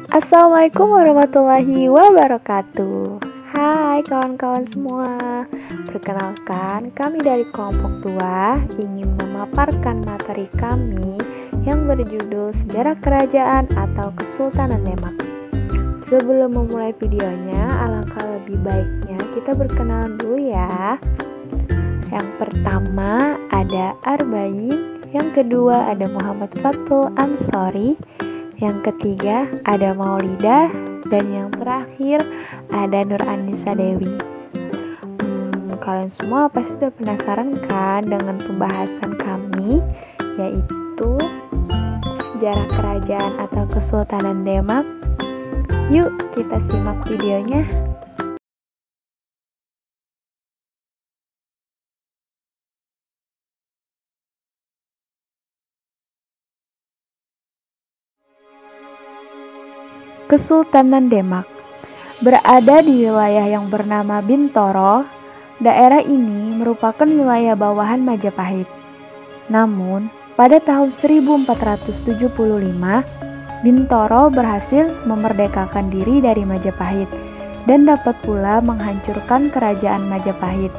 Assalamualaikum warahmatullahi wabarakatuh. Hai kawan-kawan semua. Perkenalkan, kami dari kelompok 2 ingin memaparkan materi kami yang berjudul Sejarah Kerajaan atau Kesultanan Demak. Sebelum memulai videonya, alangkah lebih baiknya kita berkenalan dulu ya. Yang pertama ada Arba'in, yang kedua ada Muhammad Fathul Ansori, yang ketiga ada Maulidah, dan yang terakhir ada Nur Anissa Dewi. Kalian semua pasti sudah penasaran kan dengan pembahasan kami, yaitu sejarah kerajaan atau Kesultanan Demak. Yuk kita simak videonya. Kesultanan Demak berada di wilayah yang bernama Bintoro. Daerah ini merupakan wilayah bawahan Majapahit. Namun, pada tahun 1475, Bintoro berhasil memerdekakan diri dari Majapahit dan dapat pula menghancurkan kerajaan Majapahit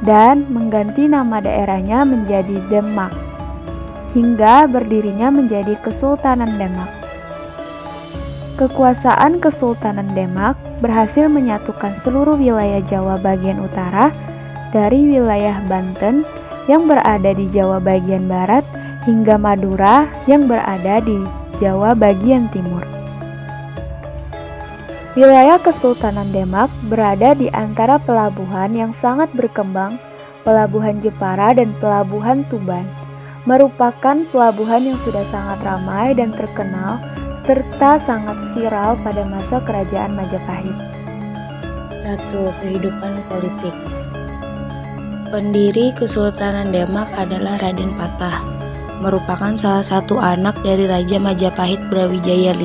dan mengganti nama daerahnya menjadi Demak, hingga berdirinya menjadi Kesultanan Demak. Kekuasaan Kesultanan Demak berhasil menyatukan seluruh wilayah Jawa bagian utara dari wilayah Banten yang berada di Jawa bagian barat hingga Madura yang berada di Jawa bagian timur. Wilayah Kesultanan Demak berada di antara pelabuhan yang sangat berkembang, Pelabuhan Jepara dan Pelabuhan Tuban, merupakan pelabuhan yang sudah sangat ramai dan terkenal serta sangat viral pada masa kerajaan Majapahit. 1. Kehidupan politik. Pendiri Kesultanan Demak adalah Raden Patah, merupakan salah satu anak dari Raja Majapahit Brawijaya V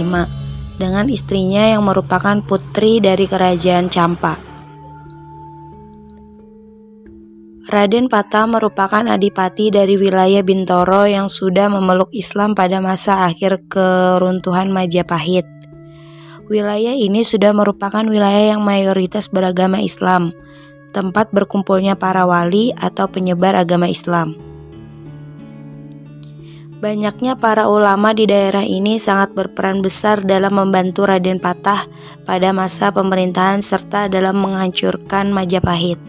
dengan istrinya yang merupakan putri dari Kerajaan Campa. Raden Patah merupakan adipati dari wilayah Bintoro yang sudah memeluk Islam pada masa akhir keruntuhan Majapahit. Wilayah ini sudah merupakan wilayah yang mayoritas beragama Islam, tempat berkumpulnya para wali atau penyebar agama Islam. Banyaknya para ulama di daerah ini sangat berperan besar dalam membantu Raden Patah pada masa pemerintahan serta dalam menghancurkan Majapahit.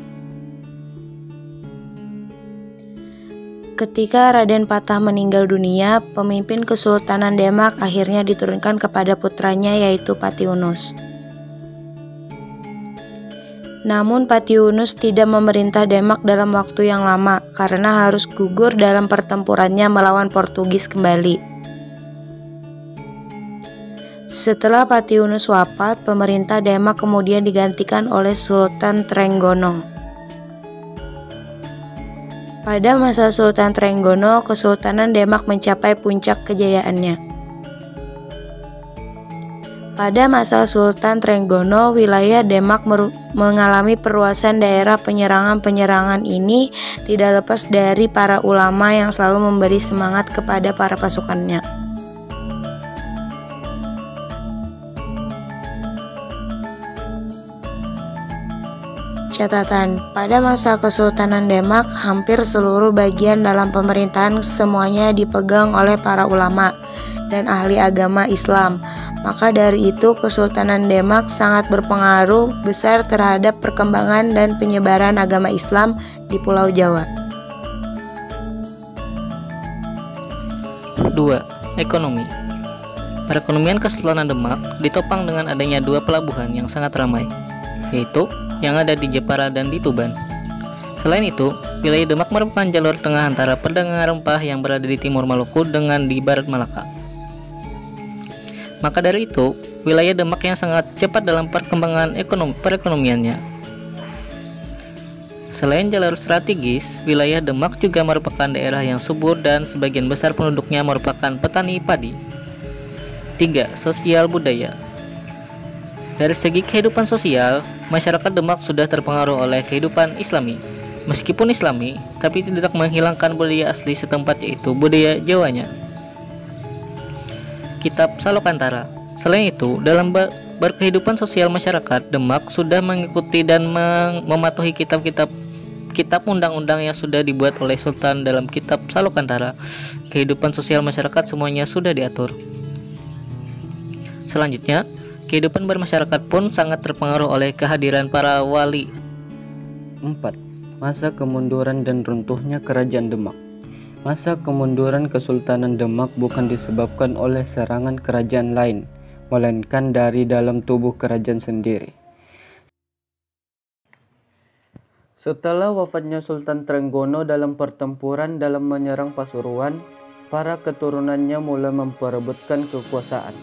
Ketika Raden Patah meninggal dunia, pemimpin Kesultanan Demak akhirnya diturunkan kepada putranya yaitu Patiunus. Namun Patiunus tidak memerintah Demak dalam waktu yang lama karena harus gugur dalam pertempurannya melawan Portugis kembali. Setelah Patiunus wafat, pemerintah Demak kemudian digantikan oleh Sultan Trenggono. Pada masa Sultan Trenggono, Kesultanan Demak mencapai puncak kejayaannya. Pada masa Sultan Trenggono, wilayah Demak mengalami perluasan daerah. Penyerangan-penyerangan ini tidak lepas dari para ulama yang selalu memberi semangat kepada para pasukannya. Catatan, pada masa Kesultanan Demak, hampir seluruh bagian dalam pemerintahan semuanya dipegang oleh para ulama dan ahli agama Islam. Maka dari itu, Kesultanan Demak sangat berpengaruh besar terhadap perkembangan dan penyebaran agama Islam di Pulau Jawa. 2. Ekonomi. Perekonomian Kesultanan Demak ditopang dengan adanya 2 pelabuhan yang sangat ramai, yaitu yang ada di Jepara dan di Tuban. Selain itu, wilayah Demak merupakan jalur tengah antara perdagangan rempah yang berada di timur Maluku dengan di barat Malaka. Maka dari itu, wilayah Demak yang sangat cepat dalam perkembangan perekonomiannya. Selain jalur strategis, wilayah Demak juga merupakan daerah yang subur dan sebagian besar penduduknya merupakan petani padi. 3. Sosial budaya. Dari segi kehidupan sosial, masyarakat Demak sudah terpengaruh oleh kehidupan Islami. Meskipun Islami, tapi tidak menghilangkan budaya asli setempat yaitu budaya Jawanya. Kitab Salokantara. Selain itu, dalam berkehidupan sosial masyarakat, Demak sudah mengikuti dan mematuhi kitab undang-undang yang sudah dibuat oleh Sultan dalam kitab Salokantara. Kehidupan sosial masyarakat semuanya sudah diatur. Selanjutnya, kehidupan bermasyarakat pun sangat terpengaruh oleh kehadiran para wali. 4. Masa kemunduran dan runtuhnya Kerajaan Demak. Masa kemunduran Kesultanan Demak bukan disebabkan oleh serangan kerajaan lain, melainkan dari dalam tubuh kerajaan sendiri. Setelah wafatnya Sultan Trenggono dalam pertempuran dalam menyerang Pasuruan, para keturunannya mulai memperebutkan kekuasaan.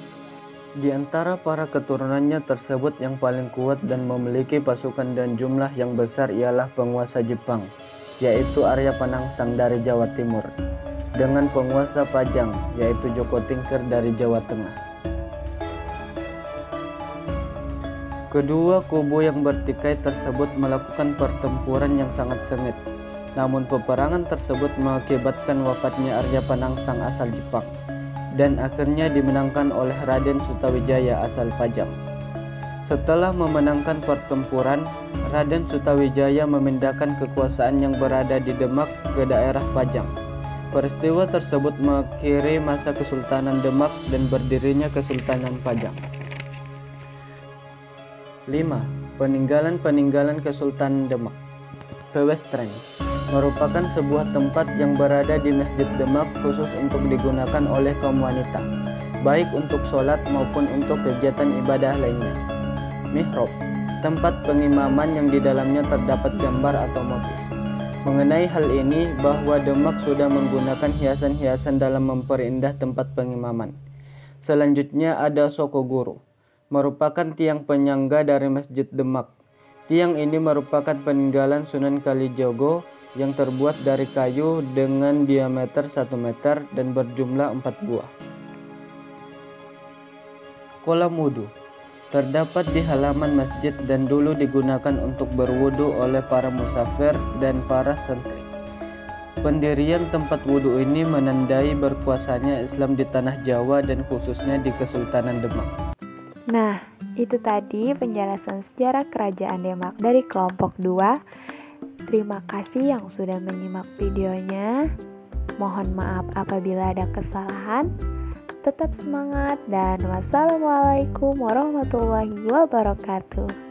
Di antara para keturunannya tersebut yang paling kuat dan memiliki pasukan dan jumlah yang besar ialah penguasa Jepang, yaitu Arya Panangsang dari Jawa Timur, dengan penguasa Pajang, yaitu Joko Tingkir dari Jawa Tengah. Kedua kubu yang bertikai tersebut melakukan pertempuran yang sangat sengit, namun peperangan tersebut mengakibatkan wafatnya Arya Panangsang asal Jepang, dan akhirnya dimenangkan oleh Raden Sutawijaya asal Pajang. Setelah memenangkan pertempuran, Raden Sutawijaya memindahkan kekuasaan yang berada di Demak ke daerah Pajang. Peristiwa tersebut mengakhiri masa Kesultanan Demak dan berdirinya Kesultanan Pajang. 5. Peninggalan Kesultanan Demak. Pewestren merupakan sebuah tempat yang berada di Masjid Demak khusus untuk digunakan oleh kaum wanita, baik untuk sholat maupun untuk kegiatan ibadah lainnya. Mihrab, tempat pengimaman yang di dalamnya terdapat gambar atau motif. Mengenai hal ini, bahwa Demak sudah menggunakan hiasan-hiasan dalam memperindah tempat pengimaman. Selanjutnya ada Sokoguru, merupakan tiang penyangga dari Masjid Demak. Tiang ini merupakan peninggalan Sunan Kalijogo yang terbuat dari kayu dengan diameter 1 meter dan berjumlah 4 buah. Kolam wudhu terdapat di halaman masjid dan dulu digunakan untuk berwudu oleh para musafir dan para santri. Pendirian tempat wudhu ini menandai berkuasanya Islam di tanah Jawa dan khususnya di Kesultanan Demak. Nah, itu tadi penjelasan sejarah Kerajaan Demak dari kelompok 2. Terima kasih yang sudah menyimak videonya. Mohon maaf apabila ada kesalahan. Tetap semangat dan wassalamualaikum warahmatullahi wabarakatuh.